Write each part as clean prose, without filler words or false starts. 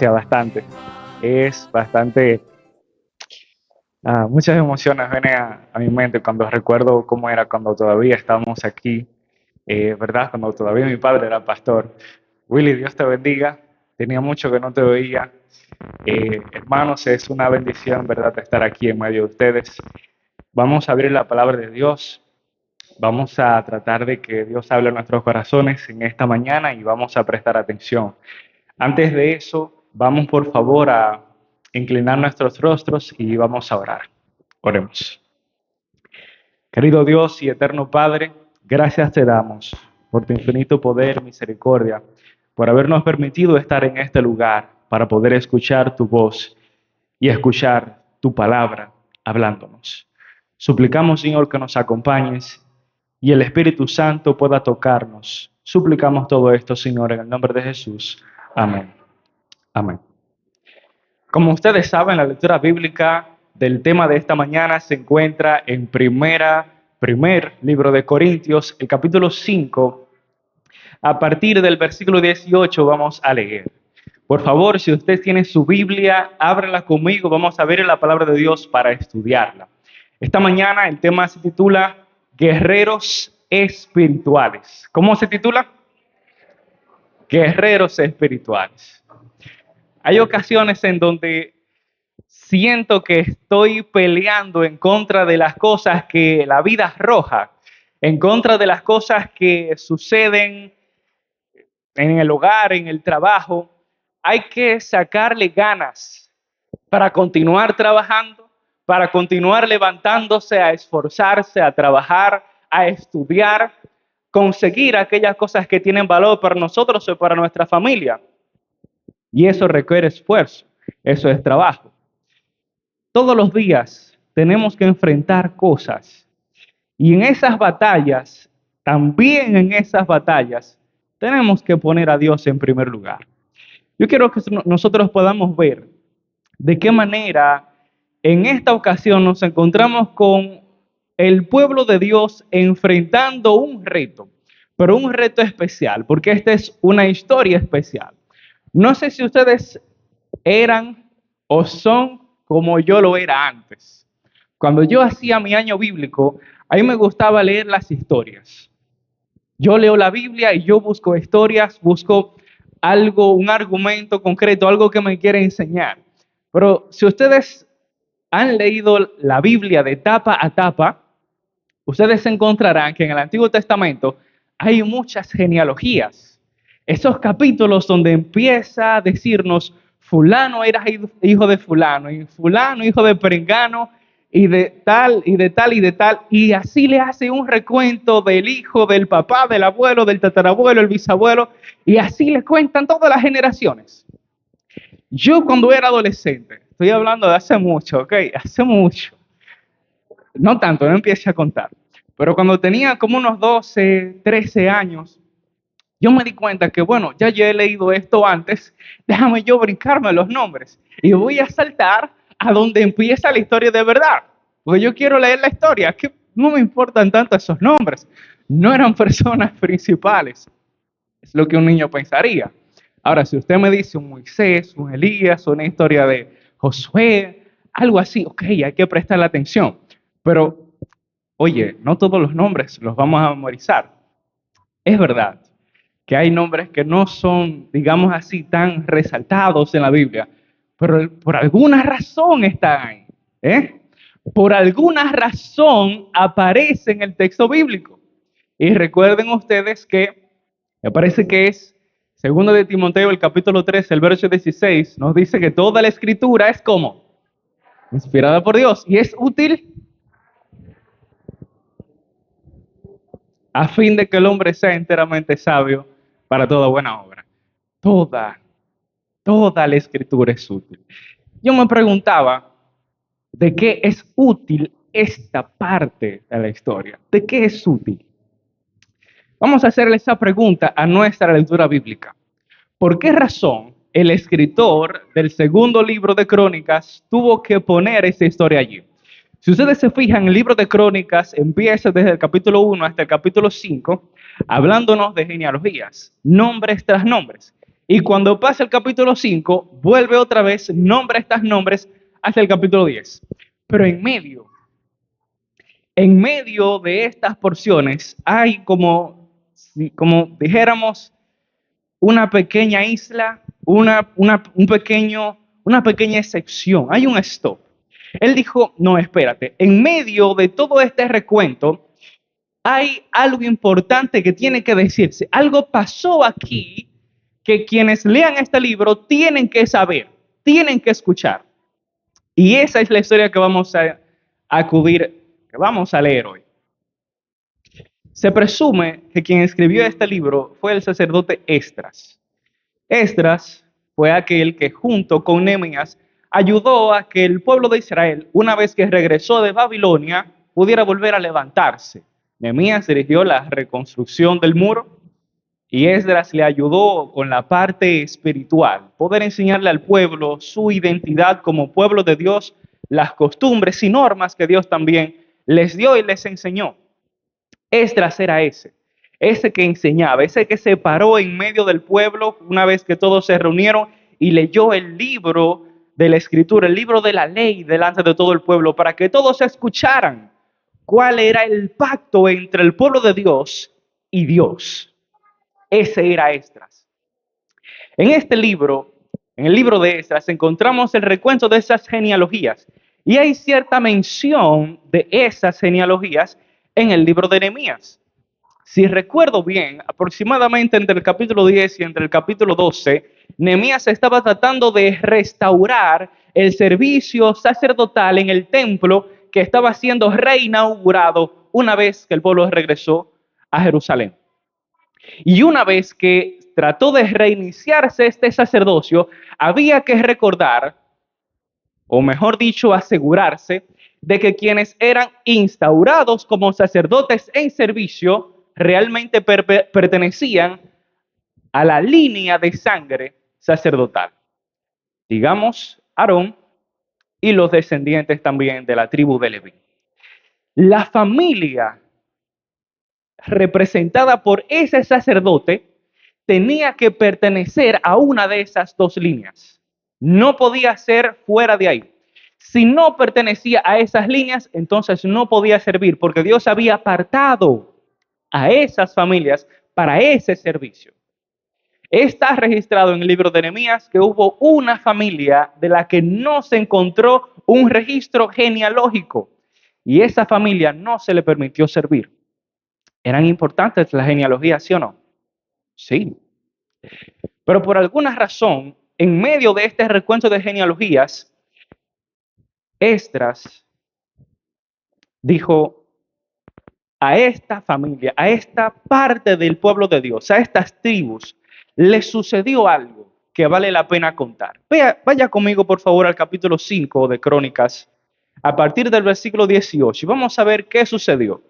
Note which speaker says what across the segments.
Speaker 1: Gracias, bastante. Es bastante, muchas emociones vienen a mi mente cuando recuerdo cómo era cuando todavía estábamos aquí, ¿verdad? Cuando todavía mi padre era pastor. Willy, Dios te bendiga. Tenía mucho que no te veía. Hermanos, es una bendición, ¿verdad?, estar aquí en medio de ustedes. Vamos a abrir la palabra de Dios. Vamos a tratar de que Dios hable a nuestros corazones en esta mañana y vamos a prestar atención. Antes de eso, vamos por favor a inclinar nuestros rostros y vamos a orar. Oremos. Querido Dios y eterno Padre, gracias te damos por tu infinito poder y misericordia, por habernos permitido estar en este lugar para poder escuchar tu voz y escuchar tu palabra hablándonos. Suplicamos, Señor, que nos acompañes y el Espíritu Santo pueda tocarnos. Suplicamos todo esto, Señor, en el nombre de Jesús. Amén. Amén. Como ustedes saben, la lectura bíblica del tema de esta mañana se encuentra en primer libro de Corintios, el capítulo 5. A partir del versículo 18 vamos a leer. Por favor, si usted tiene su Biblia, ábrela conmigo. Vamos a ver la palabra de Dios para estudiarla. Esta mañana el tema se titula Guerreros Espirituales. ¿Cómo se titula? Guerreros Espirituales. Hay ocasiones en donde siento que estoy peleando en contra de las cosas que la vida arroja, en contra de las cosas que suceden en el hogar, en el trabajo. Hay que sacarle ganas para continuar trabajando, para continuar levantándose, a esforzarse, a trabajar, a estudiar, conseguir aquellas cosas que tienen valor para nosotros o para nuestra familia. Y eso requiere esfuerzo, eso es trabajo. Todos los días tenemos que enfrentar cosas y en esas batallas, también en esas batallas, tenemos que poner a Dios en primer lugar. Yo quiero que nosotros podamos ver de qué manera en esta ocasión nos encontramos con el pueblo de Dios enfrentando un reto, pero un reto especial, porque esta es una historia especial. No sé si ustedes eran o son como yo lo era antes. Cuando yo hacía mi año bíblico, a mí me gustaba leer las historias. Yo leo la Biblia y yo busco historias, busco algo, un argumento concreto, algo que me quiere enseñar. Pero si ustedes han leído la Biblia de tapa a tapa, ustedes encontrarán que en el Antiguo Testamento hay muchas genealogías. Esos capítulos donde empieza a decirnos fulano era hijo de fulano, y fulano hijo de perengano, y de tal, y de tal, y de tal, y así le hace un recuento del hijo, del papá, del abuelo, del tatarabuelo, el bisabuelo, y así le cuentan todas las generaciones. Yo cuando era adolescente, estoy hablando de hace mucho, ¿ok? Hace mucho. No tanto, no empiece a contar. Pero cuando tenía como unos 12, 13 años, yo me di cuenta que, bueno, ya yo he leído esto antes, déjame yo brincarme los nombres. Y voy a saltar a donde empieza la historia de verdad. Porque yo quiero leer la historia, que no me importan tanto esos nombres. No eran personas principales. Es lo que un niño pensaría. Ahora, si usted me dice un Moisés, un Elías, una historia de Josué, algo así, ok, hay que prestarle atención. Pero, oye, no todos los nombres los vamos a memorizar. Es verdad que hay nombres que no son, digamos así, tan resaltados en la Biblia, pero por alguna razón están ahí. Por alguna razón aparece en el texto bíblico. Y recuerden ustedes que, me parece que es 2 de Timoteo, el capítulo 3, el verso 16, nos dice que toda la escritura es como inspirada por Dios y es útil a fin de que el hombre sea enteramente sabio para toda buena obra. Toda la escritura es útil. Yo me preguntaba, ¿de qué es útil esta parte de la historia? ¿De qué es útil? Vamos a hacerle esa pregunta a nuestra lectura bíblica. ¿Por qué razón el escritor del segundo libro de Crónicas tuvo que poner esa historia allí? Si ustedes se fijan, el libro de Crónicas empieza desde el capítulo 1 hasta el capítulo 5, hablándonos de genealogías, nombres tras nombres. Y cuando pasa el capítulo 5, vuelve otra vez, nombra estos nombres hasta el capítulo 10. Pero en medio de estas porciones hay como dijéramos, una pequeña isla, una pequeña excepción. Hay un stop. Él dijo, no, espérate, en medio de todo este recuento, hay algo importante que tiene que decirse. Algo pasó aquí que quienes lean este libro tienen que saber, tienen que escuchar. Y esa es la historia que vamos a acudir, que vamos a leer hoy. Se presume que quien escribió este libro fue el sacerdote Esdras. Esdras fue aquel que junto con Nehemías ayudó a que el pueblo de Israel, una vez que regresó de Babilonia, pudiera volver a levantarse. Nehemías dirigió la reconstrucción del muro y Esdras le ayudó con la parte espiritual, poder enseñarle al pueblo su identidad como pueblo de Dios, las costumbres y normas que Dios también les dio y les enseñó. Esdras era ese que enseñaba, ese que se paró en medio del pueblo una vez que todos se reunieron y leyó el libro de la escritura, el libro de la ley delante de todo el pueblo para que todos escucharan cuál era el pacto entre el pueblo de Dios y Dios. Ese era Esdras. En este libro, en el libro de Esdras, encontramos el recuento de esas genealogías y hay cierta mención de esas genealogías en el libro de Nehemías. Si recuerdo bien, aproximadamente entre el capítulo 10 y entre el capítulo 12, Nehemías estaba tratando de restaurar el servicio sacerdotal en el templo que estaba siendo reinaugurado una vez que el pueblo regresó a Jerusalén. Y una vez que trató de reiniciarse este sacerdocio, había que recordar, o mejor dicho, asegurarse de que quienes eran instaurados como sacerdotes en servicio realmente pertenecían a la línea de sangre sacerdotal. Digamos, Aarón y los descendientes también de la tribu de Leví. La familia representada por ese sacerdote tenía que pertenecer a una de esas dos líneas. No podía ser fuera de ahí. Si no pertenecía a esas líneas, entonces no podía servir, porque Dios había apartado a esas familias para ese servicio. Está registrado en el libro de Nehemías que hubo una familia de la que no se encontró un registro genealógico y esa familia no se le permitió servir. ¿Eran importantes las genealogías, sí o no? Sí. Pero por alguna razón, en medio de este recuento de genealogías, Esdras dijo a esta familia, a esta parte del pueblo de Dios, a estas tribus, le sucedió algo que vale la pena contar. Vaya conmigo, por favor, al capítulo 5 de Crónicas, a partir del versículo 18, y vamos a ver qué sucedió.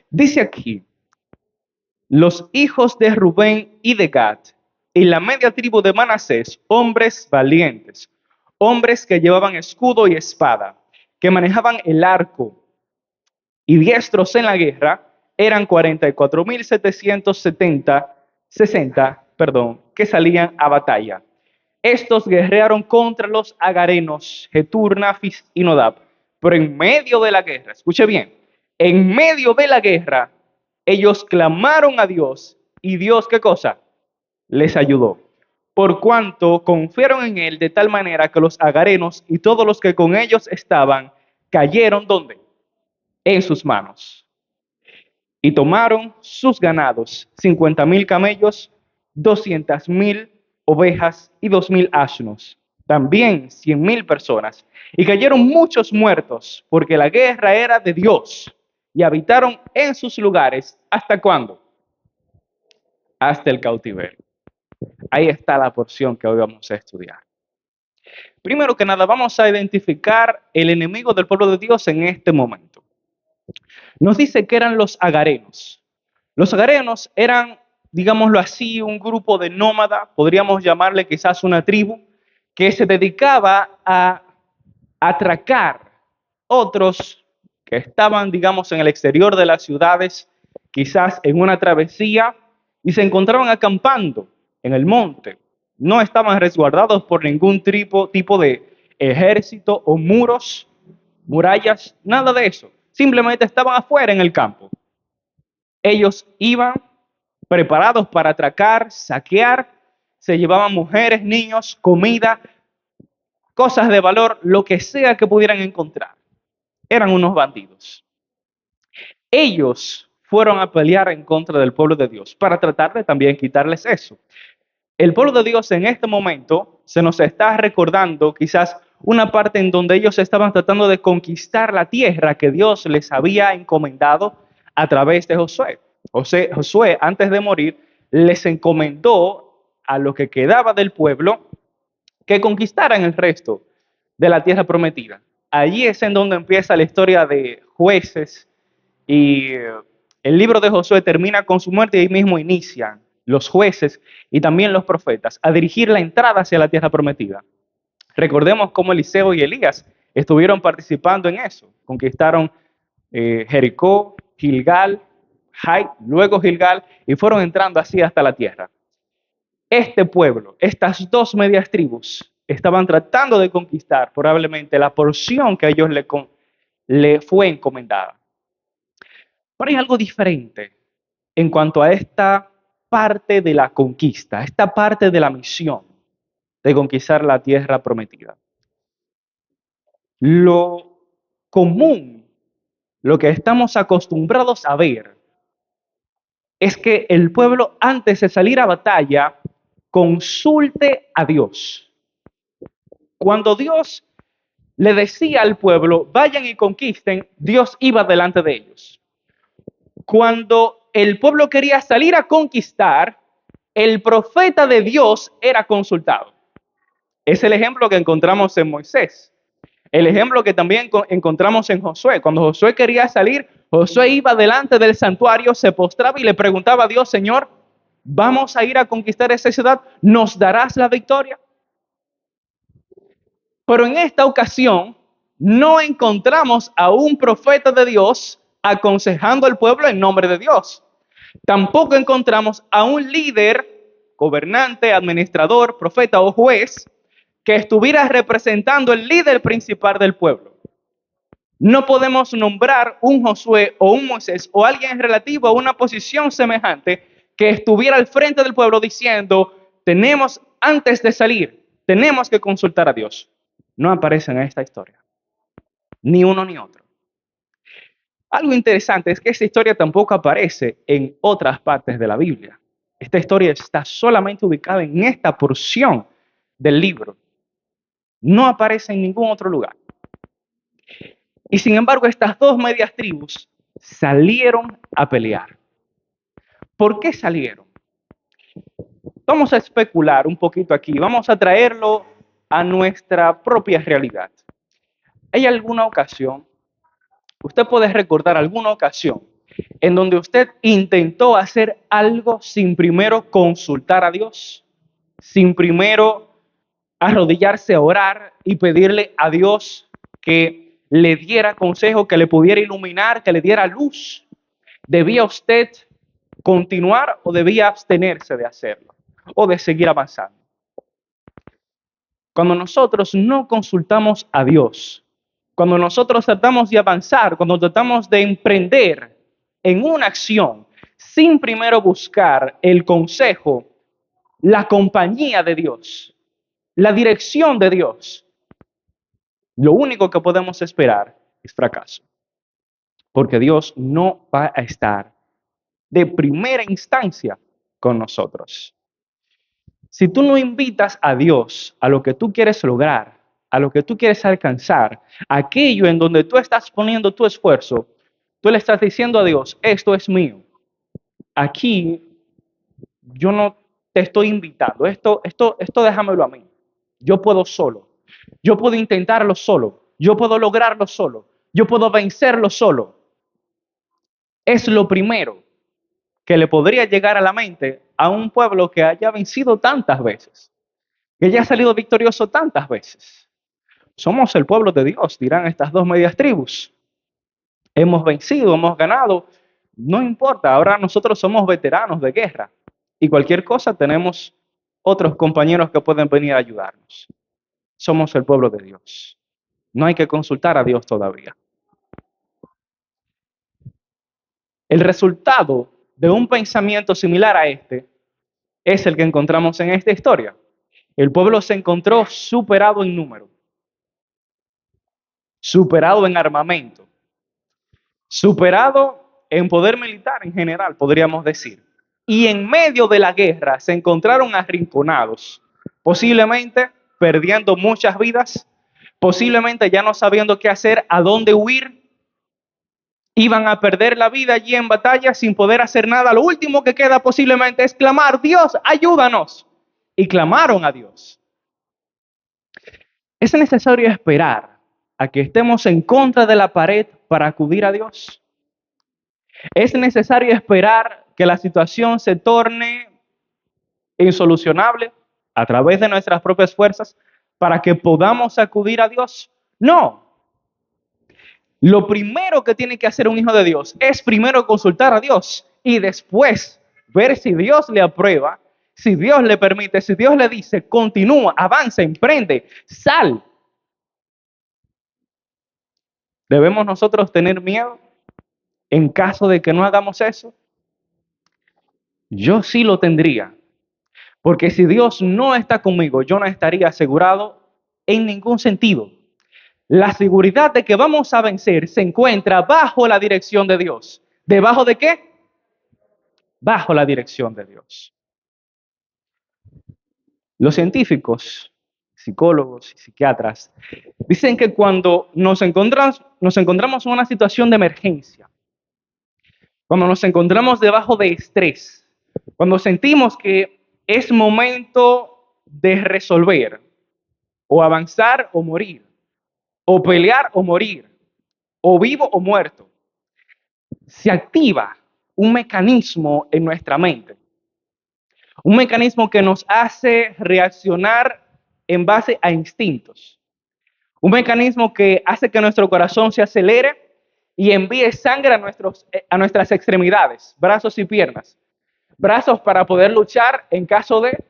Speaker 1: Dice aquí, los hijos de Rubén y de Gad, y la media tribu de Manasés, hombres valientes, hombres que llevaban escudo y espada, que manejaban el arco y diestros en la guerra, eran 44.760, que salían a batalla. Estos guerrearon contra los agarenos, Getur, Nafis y Nodab. Pero en medio de la guerra, escuche bien, en medio de la guerra, ellos clamaron a Dios y Dios, ¿qué cosa? Les ayudó. Por cuanto confiaron en él de tal manera que los agarenos y todos los que con ellos estaban cayeron, ¿dónde? En sus manos. Y tomaron sus ganados, 50,000 camellos, 200,000 ovejas y 2,000 asnos. También 100,000 personas. Y cayeron muchos muertos, porque la guerra era de Dios. Y habitaron en sus lugares. ¿Hasta cuándo? Hasta el cautiverio. Ahí está la porción que hoy vamos a estudiar. Primero que nada, vamos a identificar el enemigo del pueblo de Dios en este momento. Nos dice que eran los agarenos. Los agarenos eran, digámoslo así, un grupo de nómadas, podríamos llamarle quizás una tribu, que se dedicaba a atracar otros que estaban, digamos, en el exterior de las ciudades, quizás en una travesía, y se encontraban acampando en el monte. No estaban resguardados por ningún tipo de ejército o muros, murallas, nada de eso. Simplemente estaban afuera en el campo. Ellos iban preparados para atracar, saquear, se llevaban mujeres, niños, comida, cosas de valor, lo que sea que pudieran encontrar. Eran unos bandidos. Ellos fueron a pelear en contra del pueblo de Dios para tratar de también quitarles eso. El pueblo de Dios en este momento se nos está recordando quizás una parte en donde ellos estaban tratando de conquistar la tierra que Dios les había encomendado a través de Josué. Josué, antes de morir, les encomendó a lo que quedaba del pueblo que conquistaran el resto de la tierra prometida. Allí es en donde empieza la historia de jueces y el libro de Josué termina con su muerte y ahí mismo inician los jueces y también los profetas a dirigir la entrada hacia la tierra prometida. Recordemos cómo Eliseo y Elías estuvieron participando en eso. Conquistaron Jericó, Gilgal, Jai, luego Gilgal y fueron entrando así hasta la tierra. Este pueblo, estas dos medias tribus, estaban tratando de conquistar probablemente la porción que a ellos le fue encomendada. Pero hay algo diferente en cuanto a esta parte de la conquista, esta parte de la misión de conquistar la tierra prometida. Lo común, lo que estamos acostumbrados a ver, es que el pueblo antes de salir a batalla consulte a Dios. Cuando Dios le decía al pueblo, vayan y conquisten, Dios iba delante de ellos. Cuando el pueblo quería salir a conquistar, el profeta de Dios era consultado. Es el ejemplo que encontramos en Moisés. El ejemplo que también encontramos en Josué. Cuando Josué quería salir, Josué iba delante del santuario, se postraba y le preguntaba a Dios, Señor, ¿vamos a ir a conquistar esa ciudad? ¿Nos darás la victoria? Pero en esta ocasión no encontramos a un profeta de Dios aconsejando al pueblo en nombre de Dios. Tampoco encontramos a un líder, gobernante, administrador, profeta o juez que estuviera representando el líder principal del pueblo. No podemos nombrar un Josué o un Moisés o alguien relativo a una posición semejante que estuviera al frente del pueblo diciendo, tenemos antes de salir, tenemos que consultar a Dios. No aparece en esta historia, ni uno ni otro. Algo interesante es que esta historia tampoco aparece en otras partes de la Biblia. Esta historia está solamente ubicada en esta porción del libro. No aparece en ningún otro lugar. Y sin embargo, estas dos medias tribus salieron a pelear. ¿Por qué salieron? Vamos a especular un poquito aquí, vamos a traerlo a nuestra propia realidad. ¿Hay alguna ocasión, usted puede recordar alguna ocasión en donde usted intentó hacer algo sin primero consultar a Dios, sin primero arrodillarse a orar y pedirle a Dios que le diera consejo, que le pudiera iluminar, que le diera luz? ¿Debía usted continuar o debía abstenerse de hacerlo o de seguir avanzando? Cuando nosotros no consultamos a Dios, cuando nosotros tratamos de avanzar, cuando tratamos de emprender en una acción sin primero buscar el consejo, la compañía de Dios, la dirección de Dios, lo único que podemos esperar es fracaso. Porque Dios no va a estar de primera instancia con nosotros. Si tú no invitas a Dios a lo que tú quieres lograr, a lo que tú quieres alcanzar, aquello en donde tú estás poniendo tu esfuerzo, tú le estás diciendo a Dios, esto es mío. Aquí yo no te estoy invitando, esto déjamelo a mí. Yo puedo solo, yo puedo intentarlo solo, yo puedo lograrlo solo, yo puedo vencerlo solo. Es lo primero que le podría llegar a la mente a un pueblo que haya vencido tantas veces, que haya salido victorioso tantas veces. Somos el pueblo de Dios, dirán estas dos medias tribus. Hemos vencido, hemos ganado, no importa, ahora nosotros somos veteranos de guerra y cualquier cosa tenemos otros compañeros que pueden venir a ayudarnos. Somos el pueblo de Dios. No hay que consultar a Dios todavía. El resultado de un pensamiento similar a este es el que encontramos en esta historia. El pueblo se encontró superado en número, superado en armamento, superado en poder militar en general, podríamos decir. Y en medio de la guerra se encontraron arrinconados, posiblemente perdiendo muchas vidas, posiblemente ya no sabiendo qué hacer, a dónde huir. Iban a perder la vida allí en batalla sin poder hacer nada. Lo último que queda posiblemente es clamar: Dios, ayúdanos. Y clamaron a Dios. ¿Es necesario esperar a que estemos en contra de la pared para acudir a Dios? ¿Es necesario esperar que la situación se torne insolucionable a través de nuestras propias fuerzas para que podamos acudir a Dios? No. Lo primero que tiene que hacer un hijo de Dios es primero consultar a Dios y después ver si Dios le aprueba, si Dios le permite, si Dios le dice: continúa, avanza, emprende, sal. ¿Debemos nosotros tener miedo en caso de que no hagamos eso? Yo sí lo tendría, porque si Dios no está conmigo, yo no estaría asegurado en ningún sentido. La seguridad de que vamos a vencer se encuentra bajo la dirección de Dios. ¿Debajo de qué? Bajo la dirección de Dios. Los científicos, psicólogos y psiquiatras dicen que cuando nos encontramos en una situación de emergencia, cuando nos encontramos debajo de estrés, cuando sentimos que es momento de resolver, o avanzar o morir, o pelear o morir, o vivo o muerto, se activa un mecanismo en nuestra mente. Un mecanismo que nos hace reaccionar en base a instintos. Un mecanismo que hace que nuestro corazón se acelere y envíe sangre a nuestras extremidades, brazos y piernas. Brazos para poder luchar en caso de,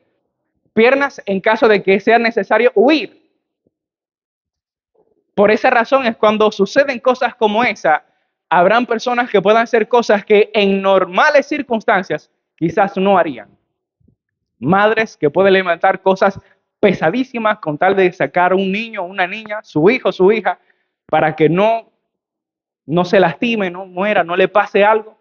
Speaker 1: piernas en caso de que sea necesario huir. Por esa razón es cuando suceden cosas como esa, habrán personas que puedan hacer cosas que en normales circunstancias quizás no harían. Madres que pueden levantar cosas pesadísimas con tal de sacar un niño o una niña, su hijo o su hija, para que no se lastime, no muera, no le pase algo.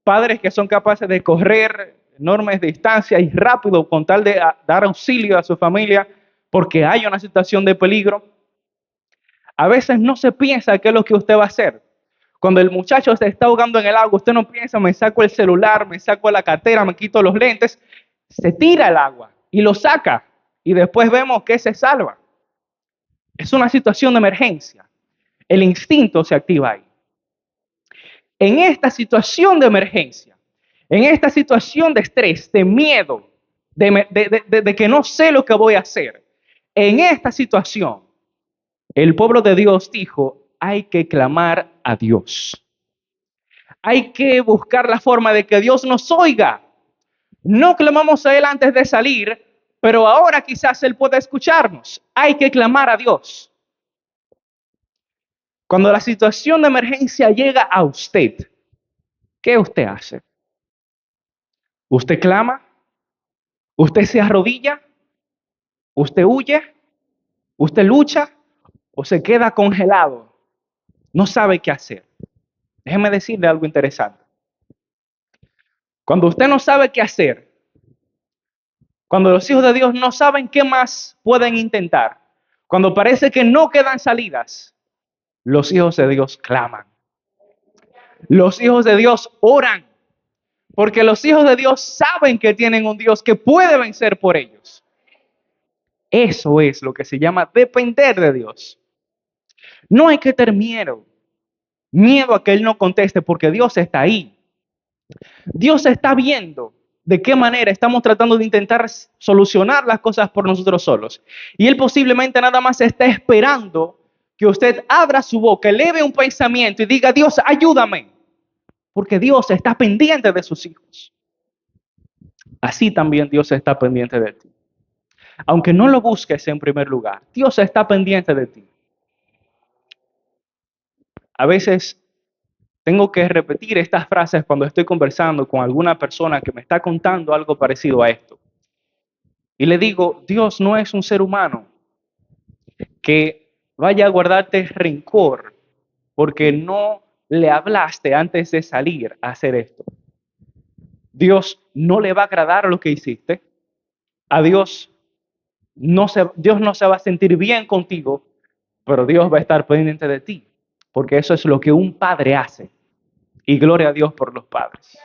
Speaker 1: Padres que son capaces de correr enormes distancias y rápido con tal de dar auxilio a su familia porque hay una situación de peligro. A veces no se piensa qué es lo que usted va a hacer. Cuando el muchacho se está ahogando en el agua, usted no piensa: me saco el celular, me saco la cartera, me quito los lentes. Se tira al agua y lo saca y después vemos que se salva. Es una situación de emergencia. El instinto se activa ahí. En esta situación de emergencia, en esta situación de estrés, de miedo, de que no sé lo que voy a hacer, en esta situación, el pueblo de Dios dijo: hay que clamar a Dios. Hay que buscar la forma de que Dios nos oiga. No clamamos a Él antes de salir, pero ahora quizás Él pueda escucharnos. Hay que clamar a Dios. Cuando la situación de emergencia llega a usted, ¿qué usted hace? ¿Usted clama? ¿Usted se arrodilla? ¿Usted huye? ¿Usted lucha? ¿O se queda congelado? No sabe qué hacer. Déjeme decirle algo interesante. Cuando usted no sabe qué hacer, cuando los hijos de Dios no saben qué más pueden intentar, cuando parece que no quedan salidas, los hijos de Dios claman. Los hijos de Dios oran. Porque los hijos de Dios saben que tienen un Dios que puede vencer por ellos. Eso es lo que se llama depender de Dios. No hay que tener miedo. Miedo a que Él no conteste, porque Dios está ahí. Dios está viendo de qué manera estamos tratando de intentar solucionar las cosas por nosotros solos. Y Él posiblemente nada más está esperando que usted abra su boca, eleve un pensamiento y diga: Dios, ayúdame. Porque Dios está pendiente de sus hijos. Así también Dios está pendiente de ti. aunque no lo busques en primer lugar, Dios está pendiente de ti. A veces tengo que repetir estas frases cuando estoy conversando con alguna persona que me está contando algo parecido a esto. Y le digo, Dios no es un ser humano que vaya a guardarte rencor porque no le hablaste antes de salir a hacer esto. Dios no le va a agradar lo que hiciste. A Dios no se va a sentir bien contigo, pero Dios va a estar pendiente de ti, porque eso es lo que un padre hace. Y gloria a Dios por los padres.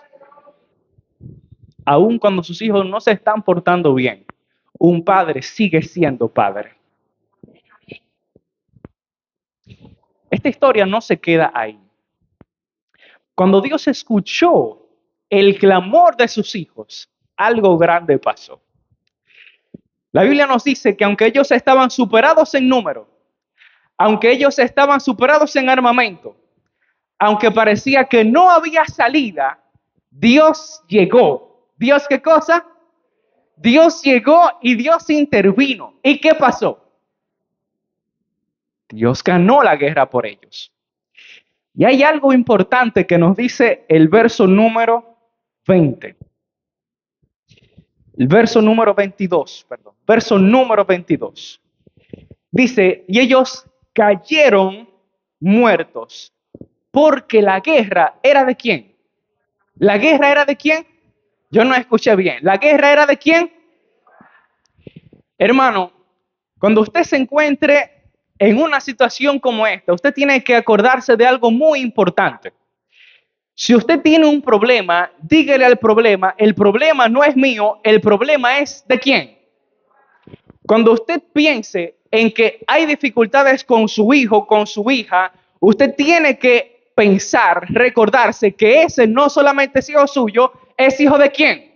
Speaker 1: Aun cuando sus hijos no se están portando bien, un padre sigue siendo padre. Esta historia no se queda ahí. Cuando Dios escuchó el clamor de sus hijos, algo grande pasó. La Biblia nos dice que aunque ellos estaban superados en número, aunque ellos estaban superados en armamento, aunque parecía que no había salida, Dios llegó. ¿Dios qué cosa? Dios llegó y Dios intervino. ¿Y qué pasó? Dios ganó la guerra por ellos. Y hay algo importante que nos dice el verso número 20. El verso número 22, perdón. Verso número 22. Dice, y ellos cayeron muertos, porque la guerra era de quién. ¿La guerra era de quién? Yo no escuché bien. ¿La guerra era de quién? Hermano, cuando usted se encuentre en una situación como esta, usted tiene que acordarse de algo muy importante. Si usted tiene un problema, dígale al problema, el problema no es mío, el problema es de quién. Cuando usted piense en que hay dificultades con su hijo, con su hija, usted tiene que pensar, recordarse que ese no solamente es hijo suyo, es hijo de quién.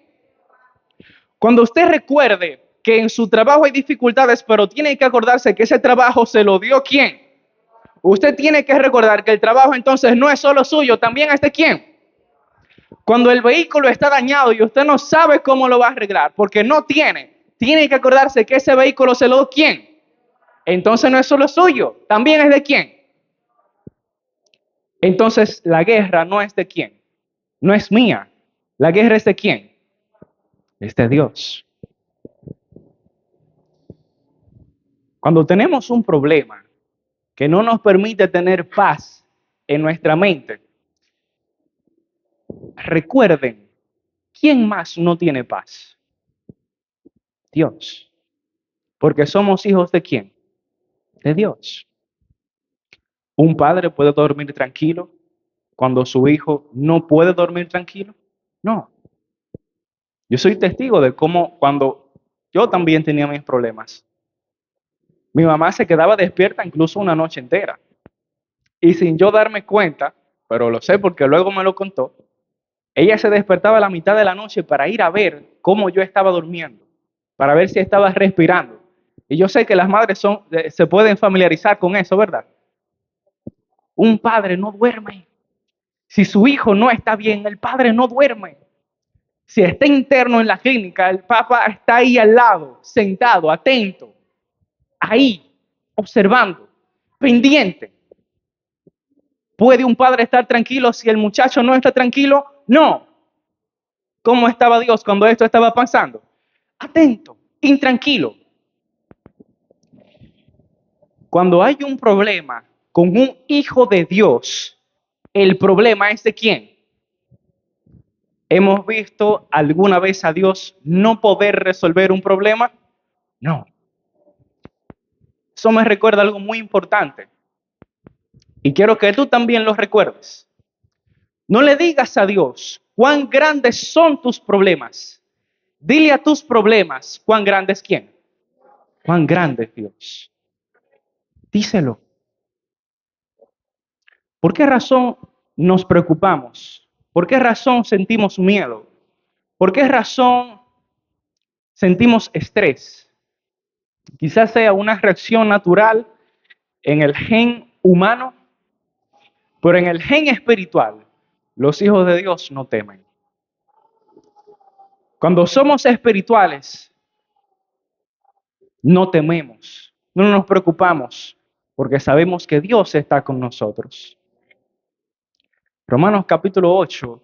Speaker 1: Cuando usted recuerde que en su trabajo hay dificultades, pero tiene que acordarse que ese trabajo se lo dio quién. Usted tiene que recordar que el trabajo entonces no es solo suyo, también es de quién. Cuando el vehículo está dañado y usted no sabe cómo lo va a arreglar, porque no tiene que acordarse que ese vehículo se lo dio quién. Entonces no es solo suyo, también es de quién. Entonces la guerra no es de quién, no es mía. La guerra es de quién, es de Dios. Cuando tenemos un problema que no nos permite tener paz en nuestra mente, recuerden, ¿quién más no tiene paz? Dios. Porque somos hijos de quién? De Dios. ¿Un padre puede dormir tranquilo cuando su hijo no puede dormir tranquilo? No. Yo soy testigo de cómo cuando yo también tenía mis problemas, mi mamá se quedaba despierta incluso una noche entera. Y sin yo darme cuenta, pero lo sé porque luego me lo contó, ella se despertaba a la mitad de la noche para ir a ver cómo yo estaba durmiendo, para ver si estaba respirando. Y yo sé que las madres se pueden familiarizar con eso, ¿verdad? Un padre no duerme. Si su hijo no está bien, el padre no duerme. Si está interno en la clínica, el papá está ahí al lado, sentado, atento, ahí, observando, pendiente. ¿Puede un padre estar tranquilo si el muchacho no está tranquilo? No. ¿Cómo estaba Dios cuando esto estaba pasando? Atento, intranquilo. Cuando hay un problema con un hijo de Dios, el problema es de quién. ¿Hemos visto alguna vez a Dios no poder resolver un problema? No. Eso me recuerda algo muy importante. Y quiero que tú también lo recuerdes. No le digas a Dios cuán grandes son tus problemas. Dile a tus problemas cuán grande es quién. Cuán grande es Dios. Díselo. ¿Por qué razón nos preocupamos? ¿Por qué razón sentimos miedo? ¿Por qué razón sentimos estrés? Quizás sea una reacción natural en el gen humano, pero en el gen espiritual, los hijos de Dios no temen. Cuando somos espirituales, no tememos, no nos preocupamos, porque sabemos que Dios está con nosotros. Romanos capítulo 8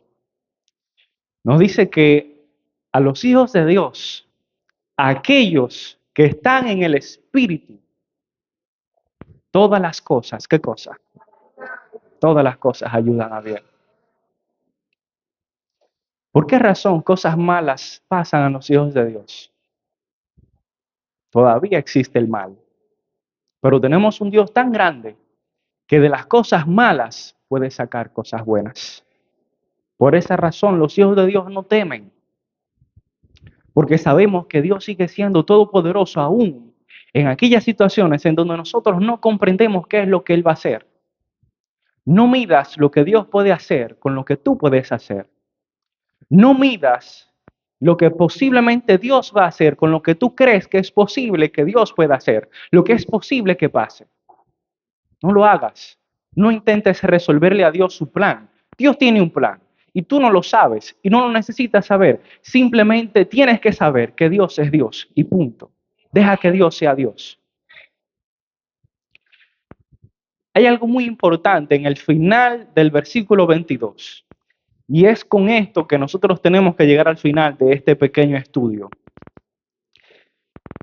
Speaker 1: nos dice que a los hijos de Dios, a aquellos que están en el Espíritu, todas las cosas, ¿qué cosa? Todas las cosas ayudan a bien. ¿Por qué razón cosas malas pasan a los hijos de Dios? Todavía existe el mal, pero tenemos un Dios tan grande que de las cosas malas puede sacar cosas buenas. Por esa razón los hijos de Dios no temen, porque sabemos que Dios sigue siendo todopoderoso aún en aquellas situaciones en donde nosotros no comprendemos qué es lo que Él va a hacer. No midas lo que Dios puede hacer con lo que tú puedes hacer. No midas lo que posiblemente Dios va a hacer con lo que tú crees que es posible que Dios pueda hacer, lo que es posible que pase. No lo hagas. No intentes resolverle a Dios su plan. Dios tiene un plan y tú no lo sabes y no lo necesitas saber. Simplemente tienes que saber que Dios es Dios y punto. Deja que Dios sea Dios. Hay algo muy importante en el final del versículo 22 y es con esto que nosotros tenemos que llegar al final de este pequeño estudio.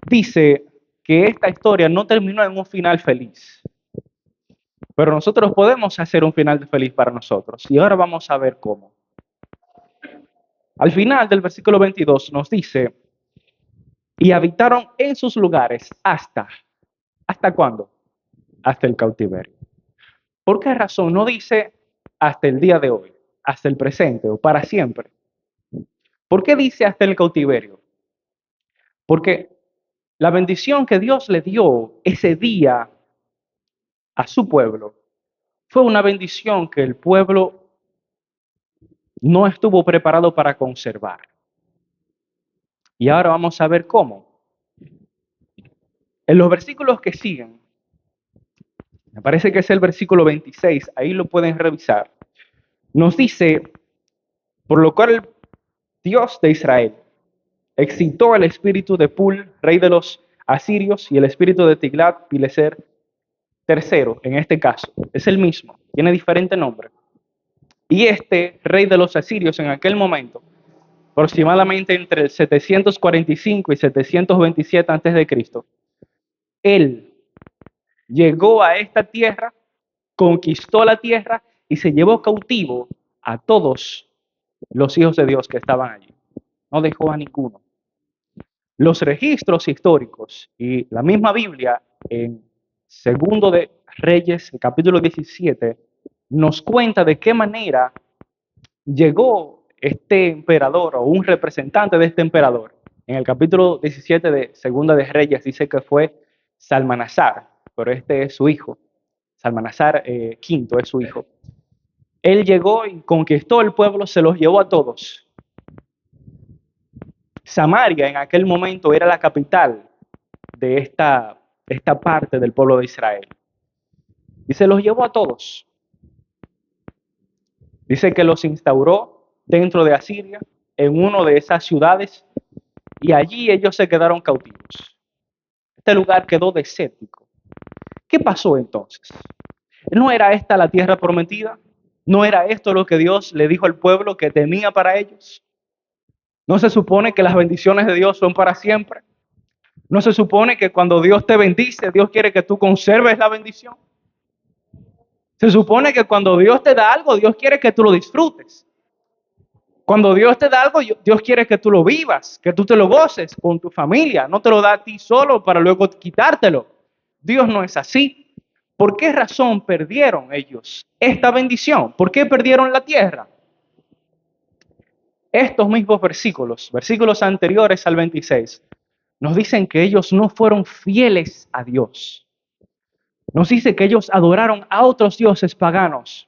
Speaker 1: Dice que esta historia no terminó en un final feliz, pero nosotros podemos hacer un final feliz para nosotros y ahora vamos a ver cómo. Al final del versículo 22 nos dice, y habitaron en sus lugares ¿hasta cuándo? Hasta el cautiverio. ¿Por qué razón no dice hasta el día de hoy, hasta el presente o para siempre? ¿Por qué dice hasta el cautiverio? Porque la bendición que Dios le dio ese día a su pueblo fue una bendición que el pueblo no estuvo preparado para conservar. Y ahora vamos a ver cómo. En los versículos que siguen, me parece que es el versículo 26, ahí lo pueden revisar, nos dice, por lo cual el Dios de Israel excitó el espíritu de Pul, rey de los asirios, y el espíritu de Tiglat-Pileser tercero, en este caso, es el mismo, tiene diferente nombre. Y este rey de los asirios en aquel momento, aproximadamente entre el 745 y 727 a.C., él llegó a esta tierra, conquistó la tierra y se llevó cautivo a todos los hijos de Dios que estaban allí. No dejó a ninguno. Los registros históricos y la misma Biblia en Segundo de Reyes, el capítulo 17, nos cuenta de qué manera llegó este emperador o un representante de este emperador. En el capítulo 17 de Segunda de Reyes dice que fue Salmanasar, pero este es su hijo. Salmanasar V es su hijo. Él llegó y conquistó el pueblo, se los llevó a todos. Samaria en aquel momento era la capital de esta parte del pueblo de Israel. Y se los llevó a todos. Dice que los instauró dentro de Asiria, en una de esas ciudades, y allí ellos se quedaron cautivos. Este lugar quedó desértico. ¿Qué pasó entonces? ¿No era esta la tierra prometida? ¿No era esto lo que Dios le dijo al pueblo que tenía para ellos? ¿No se supone que las bendiciones de Dios son para siempre? ¿No se supone que cuando Dios te bendice, Dios quiere que tú conserves la bendición? Se supone que cuando Dios te da algo, Dios quiere que tú lo disfrutes. Cuando Dios te da algo, Dios quiere que tú lo vivas, que tú te lo goces con tu familia. No te lo da a ti solo para luego quitártelo. Dios no es así. ¿Por qué razón perdieron ellos esta bendición? ¿Por qué perdieron la tierra? Estos mismos versículos anteriores al 26, nos dicen que ellos no fueron fieles a Dios. Nos dice que ellos adoraron a otros dioses paganos.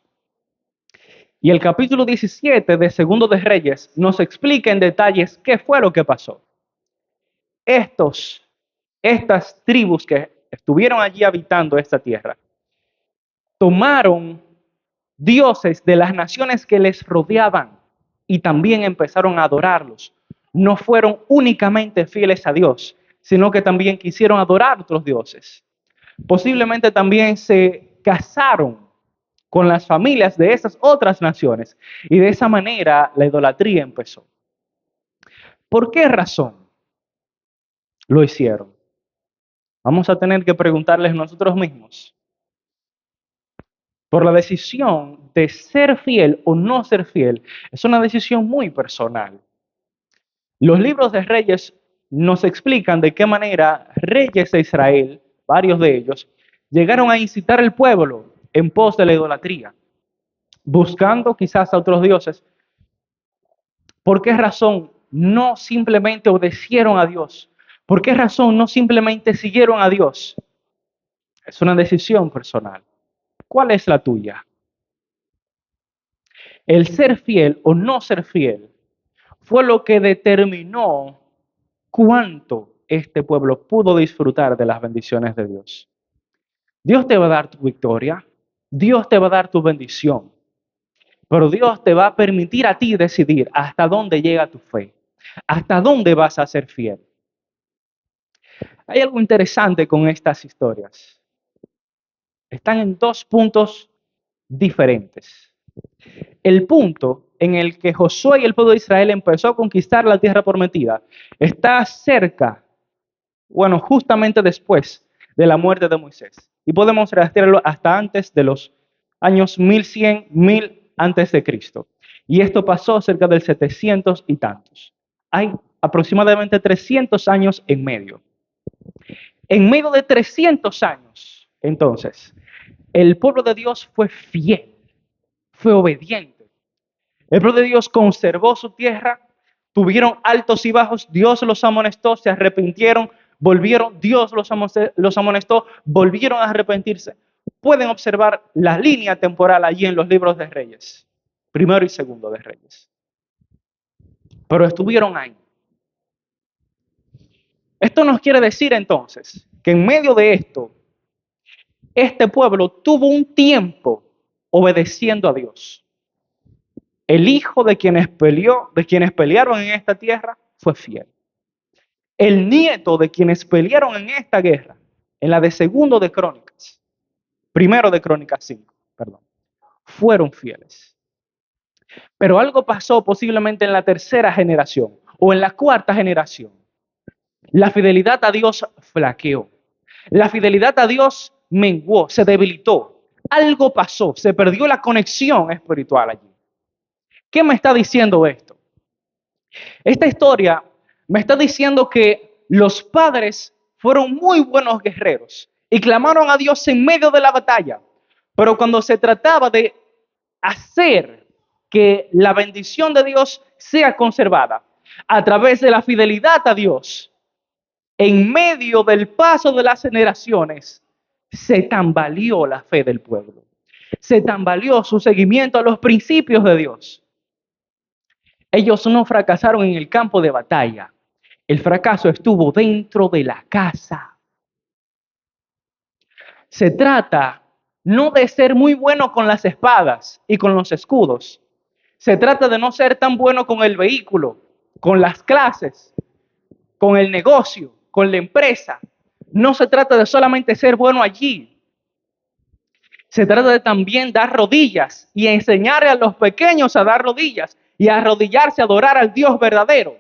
Speaker 1: Y el capítulo 17 de Segundo de Reyes nos explica en detalles qué fue lo que pasó. Estas tribus que estuvieron allí habitando esta tierra, tomaron dioses de las naciones que les rodeaban y también empezaron a adorarlos. No fueron únicamente fieles a Dios, sino que también quisieron adorar a otros dioses. Posiblemente también se casaron con las familias de esas otras naciones y de esa manera la idolatría empezó. ¿Por qué razón lo hicieron? Vamos a tener que preguntarles nosotros mismos. Por la decisión de ser fiel o no ser fiel, es una decisión muy personal. Los libros de Reyes nos explican de qué manera reyes de Israel, varios de ellos, llegaron a incitar al pueblo en pos de la idolatría, buscando quizás a otros dioses. ¿Por qué razón no simplemente obedecieron a Dios? ¿Por qué razón no simplemente siguieron a Dios? Es una decisión personal. ¿Cuál es la tuya? El ser fiel o no ser fiel fue lo que determinó cuánto este pueblo pudo disfrutar de las bendiciones de Dios. Dios te va a dar tu victoria, Dios te va a dar tu bendición, pero Dios te va a permitir a ti decidir hasta dónde llega tu fe, hasta dónde vas a ser fiel. Hay algo interesante con estas historias. Están en dos puntos diferentes. El punto en el que Josué y el pueblo de Israel empezó a conquistar la tierra prometida está cerca, bueno, justamente después de la muerte de Moisés. Y podemos rastrearlo hasta antes de los años 1100, 1000 antes de Cristo. Y esto pasó cerca del 700 y tantos. Hay aproximadamente 300 años en medio. En medio de 300 años, entonces, el pueblo de Dios fue fiel, fue obediente. El pueblo de Dios conservó su tierra, tuvieron altos y bajos, Dios los amonestó, se arrepintieron, volvieron, Dios los amonestó, volvieron a arrepentirse. Pueden observar la línea temporal allí en los libros de Reyes, primero y segundo de Reyes. Pero estuvieron ahí. Esto nos quiere decir entonces que en medio de esto, este pueblo tuvo un tiempo obedeciendo a Dios. El hijo de quienes pelearon en esta tierra fue fiel. El nieto de quienes pelearon en esta guerra, en la de segundo de Crónicas, primero de Crónicas 5, perdón, fueron fieles. Pero algo pasó posiblemente en la tercera generación o en la cuarta generación. La fidelidad a Dios flaqueó. La fidelidad a Dios menguó, se debilitó. Algo pasó, se perdió la conexión espiritual allí. ¿Qué me está diciendo esto? Esta historia me está diciendo que los padres fueron muy buenos guerreros y clamaron a Dios en medio de la batalla. Pero cuando se trataba de hacer que la bendición de Dios sea conservada a través de la fidelidad a Dios, en medio del paso de las generaciones, se tambaleó la fe del pueblo. Se tambaleó su seguimiento a los principios de Dios. Ellos no fracasaron en el campo de batalla. El fracaso estuvo dentro de la casa. Se trata no de ser muy bueno con las espadas y con los escudos. Se trata de no ser tan bueno con el vehículo, con las clases, con el negocio, con la empresa. No se trata de solamente ser bueno allí. Se trata de también dar rodillas y enseñarle a los pequeños a dar rodillas y a arrodillarse a adorar al Dios verdadero.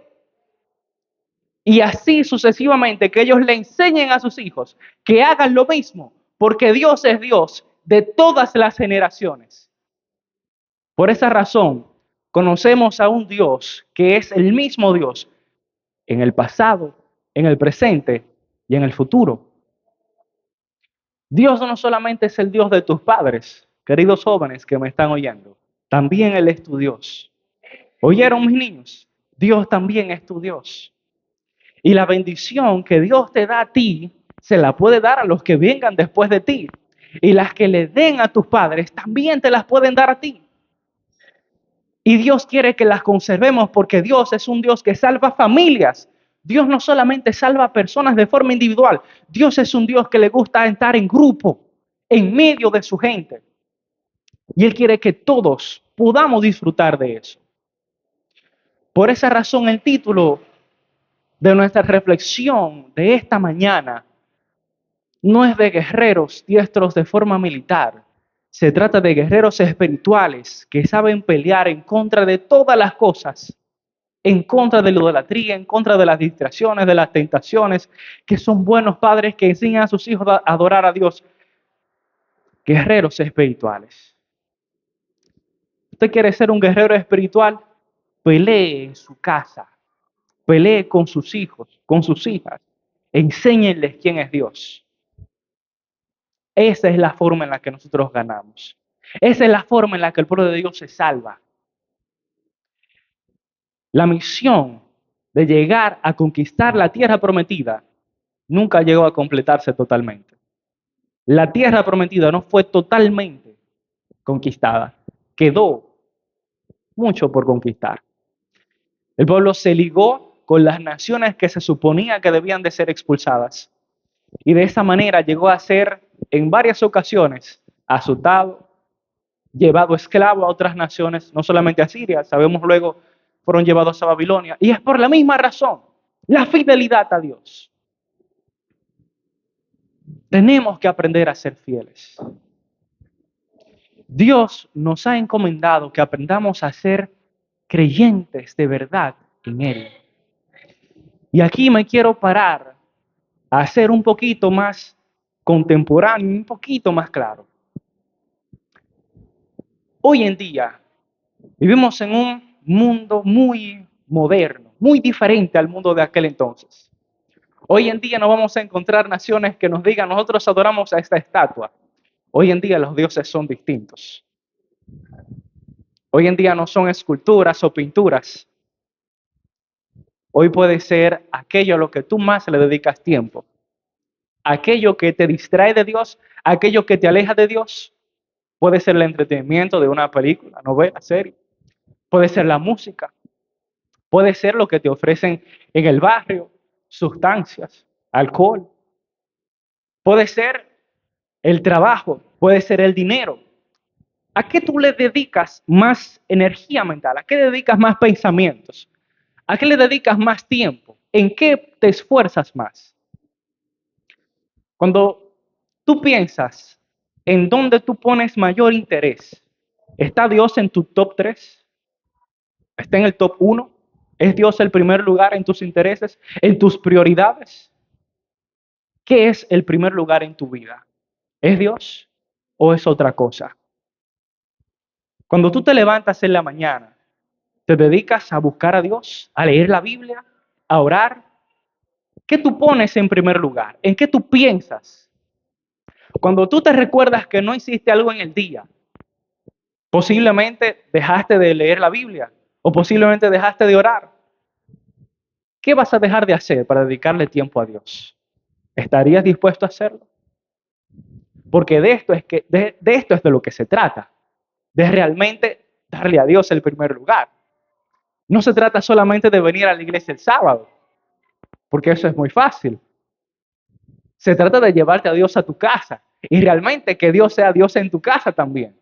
Speaker 1: Y así sucesivamente, que ellos le enseñen a sus hijos que hagan lo mismo, porque Dios es Dios de todas las generaciones. Por esa razón, conocemos a un Dios que es el mismo Dios en el pasado, en el presente y en el futuro. Dios no solamente es el Dios de tus padres, queridos jóvenes que me están oyendo, también Él es tu Dios. ¿Oyeron, mis niños? Dios también es tu Dios. Y la bendición que Dios te da a ti, se la puede dar a los que vengan después de ti. Y las que le den a tus padres, también te las pueden dar a ti. Y Dios quiere que las conservemos porque Dios es un Dios que salva familias. Dios no solamente salva personas de forma individual. Dios es un Dios que le gusta estar en grupo, en medio de su gente. Y Él quiere que todos podamos disfrutar de eso. Por esa razón el título de nuestra reflexión de esta mañana no es de guerreros diestros de forma militar. Se trata de guerreros espirituales que saben pelear en contra de todas las cosas, en contra de la idolatría, en contra de las distracciones, de las tentaciones, que son buenos padres que enseñan a sus hijos a adorar a Dios. Guerreros espirituales. ¿Usted quiere ser un guerrero espiritual? Pelee en su casa, pelee con sus hijos, con sus hijas. Enséñenles quién es Dios. Esa es la forma en la que nosotros ganamos. Esa es la forma en la que el pueblo de Dios se salva. La misión de llegar a conquistar la tierra prometida nunca llegó a completarse totalmente. La tierra prometida no fue totalmente conquistada. Quedó mucho por conquistar. El pueblo se ligó con las naciones que se suponía que debían de ser expulsadas. Y de esa manera llegó a ser en varias ocasiones azotado, llevado esclavo a otras naciones, no solamente a Siria, sabemos luego fueron llevados a Babilonia. Y es por la misma razón, la fidelidad a Dios. Tenemos que aprender a ser fieles. Dios nos ha encomendado que aprendamos a ser creyentes de verdad en Él. Y aquí me quiero parar a ser un poquito más contemporáneo, un poquito más claro. Hoy en día vivimos en un mundo muy moderno, muy diferente al mundo de aquel entonces. Hoy en día no vamos a encontrar naciones que nos digan, nosotros adoramos a esta estatua. Hoy en día los dioses son distintos. Hoy en día no son esculturas o pinturas. Hoy puede ser aquello a lo que tú más le dedicas tiempo. Aquello que te distrae de Dios, aquello que te aleja de Dios. Puede ser el entretenimiento de una película, novela, serie. Puede ser la música. Puede ser lo que te ofrecen en el barrio, sustancias, alcohol. Puede ser el trabajo, puede ser el dinero. ¿A qué tú le dedicas más energía mental? ¿A qué le dedicas más pensamientos? ¿A qué le dedicas más tiempo? ¿En qué te esfuerzas más? Cuando tú piensas en dónde tú pones mayor interés, ¿está Dios en tu top 3? ¿Está en el top 1? ¿Es Dios el primer lugar en tus intereses, en tus prioridades? ¿Qué es el primer lugar en tu vida? ¿Es Dios o es otra cosa? Cuando tú te levantas en la mañana, ¿te dedicas a buscar a Dios, a leer la Biblia, a orar? ¿Qué tú pones en primer lugar? ¿En qué tú piensas? Cuando tú te recuerdas que no hiciste algo en el día, posiblemente dejaste de leer la Biblia o posiblemente dejaste de orar. ¿Qué vas a dejar de hacer para dedicarle tiempo a Dios? ¿Estarías dispuesto a hacerlo? Porque de esto es de lo que se trata, de realmente darle a Dios el primer lugar. No se trata solamente de venir a la iglesia el sábado, porque eso es muy fácil. Se trata de llevarte a Dios a tu casa y realmente que Dios sea Dios en tu casa también.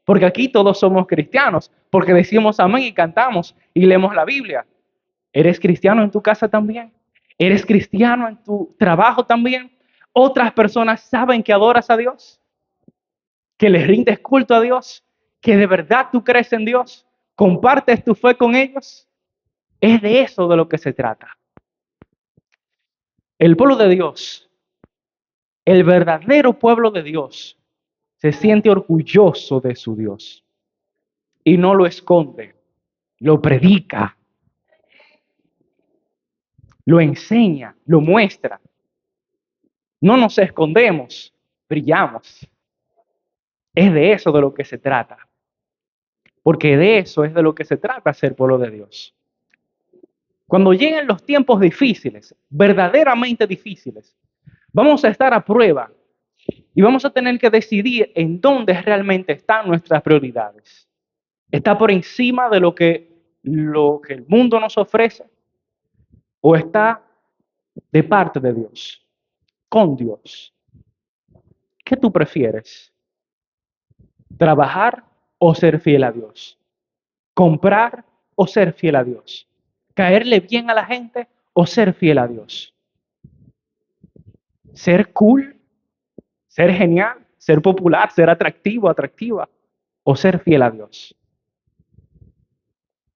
Speaker 1: Porque aquí todos somos cristianos, porque decimos amén y cantamos y leemos la Biblia. ¿Eres cristiano en tu casa también? ¿Eres cristiano en tu trabajo también? ¿Otras personas saben que adoras a Dios? ¿Que les rindes culto a Dios? ¿Que de verdad tú crees en Dios? ¿Compartes tu fe con ellos? Es de eso de lo que se trata. El pueblo de Dios, el verdadero pueblo de Dios, se siente orgulloso de su Dios y no lo esconde, lo predica, lo enseña, lo muestra. No nos escondemos, brillamos. Es de eso de lo que se trata. Porque de eso es de lo que se trata ser pueblo de Dios. Cuando lleguen los tiempos difíciles, verdaderamente difíciles, vamos a estar a prueba y vamos a tener que decidir en dónde realmente están nuestras prioridades. ¿Está por encima de lo que el mundo nos ofrece? ¿O está de parte de Dios? Con Dios. ¿Qué tú prefieres? ¿Trabajar o ser fiel a Dios? ¿Comprar o ser fiel a Dios? ¿Caerle bien a la gente o ser fiel a Dios? ¿Ser cool? ¿Ser genial? ¿Ser popular? ¿Ser atractivo, atractiva? ¿O ser fiel a Dios?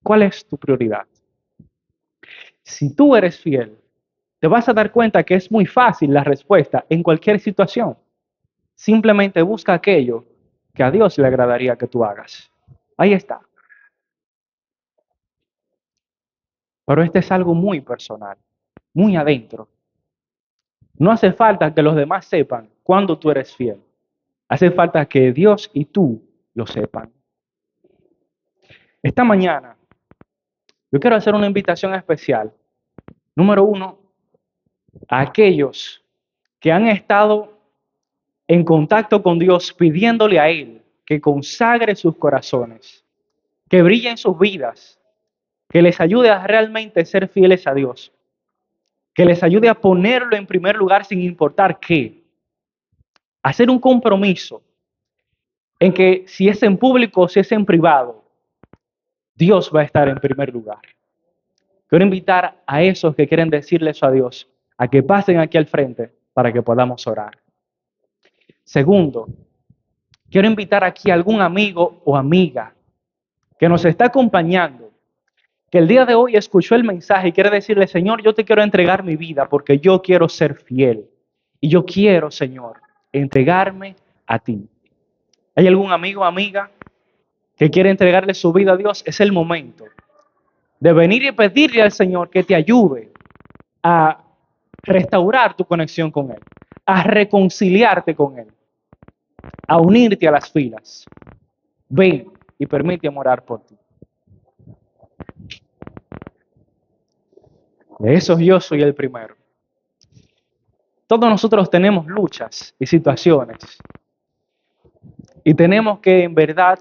Speaker 1: ¿Cuál es tu prioridad? Si tú eres fiel, te vas a dar cuenta que es muy fácil la respuesta en cualquier situación. Simplemente busca aquello que a Dios le agradaría que tú hagas. Ahí está. Pero este es algo muy personal, muy adentro. No hace falta que los demás sepan cuándo tú eres fiel. Hace falta que Dios y tú lo sepan. Esta mañana yo quiero hacer una invitación especial. Número uno, a aquellos que han estado en contacto con Dios pidiéndole a Él que consagre sus corazones, que brille en sus vidas, que les ayude a realmente ser fieles a Dios, que les ayude a ponerlo en primer lugar sin importar qué, hacer un compromiso en que si es en público o si es en privado, Dios va a estar en primer lugar. Quiero invitar a esos que quieren decirle eso a Dios, a que pasen aquí al frente para que podamos orar. Segundo, quiero invitar aquí a algún amigo o amiga que nos está acompañando, que el día de hoy escuchó el mensaje y quiere decirle, Señor, yo te quiero entregar mi vida porque yo quiero ser fiel. Y yo quiero, Señor, entregarme a ti. ¿Hay algún amigo o amiga que quiere entregarle su vida a Dios? Es el momento de venir y pedirle al Señor que te ayude a restaurar tu conexión con Él, a reconciliarte con Él, a unirte a las filas. Ven y permíteme orar por ti. De esos yo soy el primero. Todos nosotros tenemos luchas y situaciones y tenemos que en verdad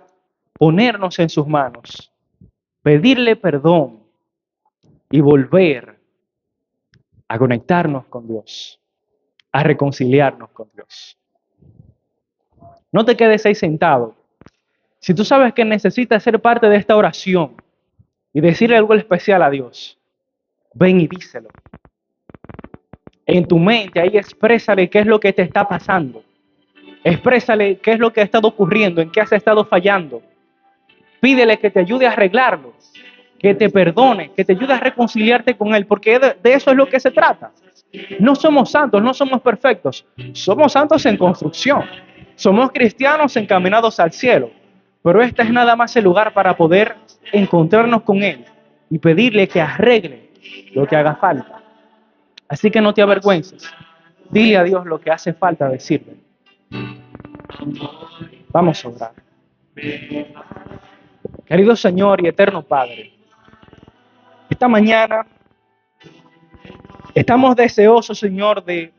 Speaker 1: ponernos en sus manos, pedirle perdón y volver a conectarnos con Dios, a reconciliarnos con Dios. No te quedes ahí sentado. Si tú sabes que necesitas ser parte de esta oración y decirle algo especial a Dios, ven y díselo. En tu mente, ahí exprésale qué es lo que te está pasando. Exprésale qué es lo que ha estado ocurriendo, en qué has estado fallando. Pídele que te ayude a arreglarlo, que te perdone, que te ayude a reconciliarte con Él, porque de eso es lo que se trata. No somos santos, no somos perfectos, somos santos en construcción. Somos cristianos encaminados al cielo, pero este es nada más el lugar para poder encontrarnos con Él y pedirle que arregle lo que haga falta. Así que no te avergüences. Dile a Dios lo que hace falta decirle. Vamos a orar. Querido Señor y eterno Padre, esta mañana estamos deseosos, Señor, de,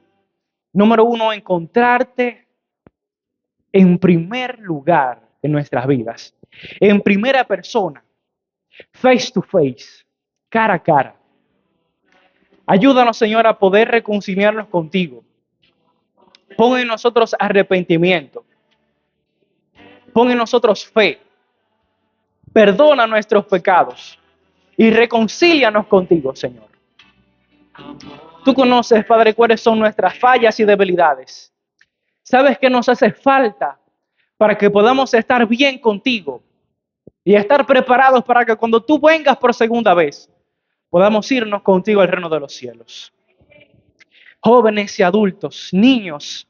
Speaker 1: número uno, encontrarte en primer lugar en nuestras vidas, en primera persona, face to face, cara a cara. Ayúdanos, Señor, a poder reconciliarnos contigo. Pon en nosotros arrepentimiento. Pon en nosotros fe. Perdona nuestros pecados y reconcílianos contigo, Señor. Tú conoces, Padre, cuáles son nuestras fallas y debilidades. Sabes qué nos hace falta para que podamos estar bien contigo y estar preparados para que cuando tú vengas por segunda vez, podamos irnos contigo al reino de los cielos. Jóvenes y adultos, niños,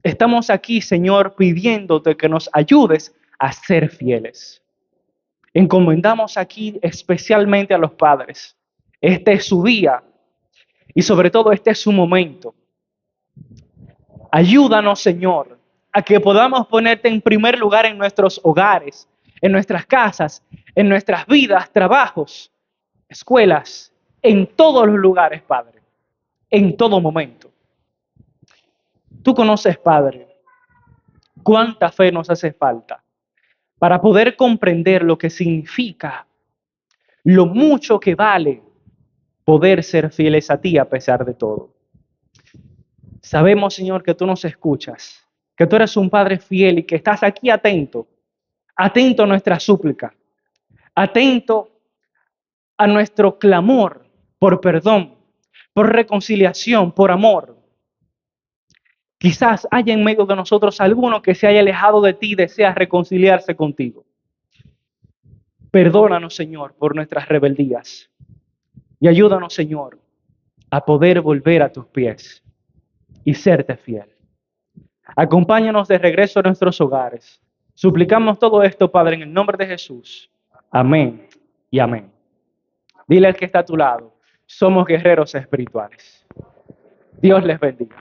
Speaker 1: estamos aquí, Señor, pidiéndote que nos ayudes a ser fieles. Encomendamos aquí especialmente a los padres. Este es su día y sobre todo este es su momento. Ayúdanos, Señor, a que podamos ponerte en primer lugar en nuestros hogares, en nuestras casas, en nuestras vidas, trabajos, escuelas, en todos los lugares, Padre, en todo momento. Tú conoces, Padre, cuánta fe nos hace falta para poder comprender lo que significa, lo mucho que vale poder ser fieles a ti a pesar de todo. Sabemos, Señor, que tú nos escuchas, que tú eres un Padre fiel y que estás aquí atento, atento a nuestra súplica, atento a nuestro clamor por perdón, por reconciliación, por amor. Quizás haya en medio de nosotros alguno que se haya alejado de ti y desea reconciliarse contigo. Perdónanos, Señor, por nuestras rebeldías y ayúdanos, Señor, a poder volver a tus pies y serte fiel. Acompáñanos de regreso a nuestros hogares. Suplicamos todo esto, Padre, en el nombre de Jesús. Amén y amén. Dile al que está a tu lado, somos guerreros espirituales. Dios les bendiga.